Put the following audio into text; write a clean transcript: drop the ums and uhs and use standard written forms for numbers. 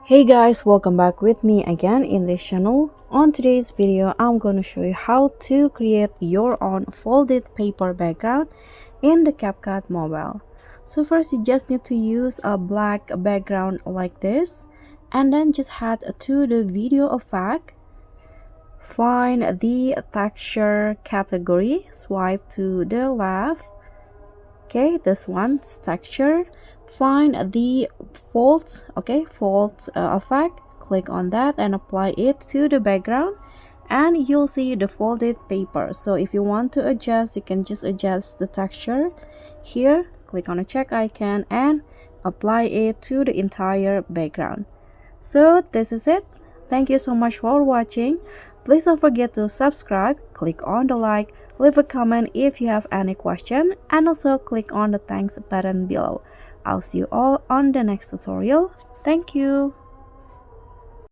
Hey guys, welcome back with me again in this channel. On today's video, I'm going to show you how to create your own folded paper background in the CapCut Mobile. So first, you just need to use a black background like this, and then just head to the video effect, find the texture category, swipe to the left. Okay, this one's texture, find the folds, okay, folds effect, click on that and apply it to the background, and you'll see the folded paper. So if you want to adjust, you can just adjust the texture here, click on the check icon and apply it to the entire background. So this is it. Thank you so much for watching. Please don't forget to subscribe, click on the like, leave a comment if you have any question, and also click on the thanks button below. I'll see you all on the next tutorial. Thank you.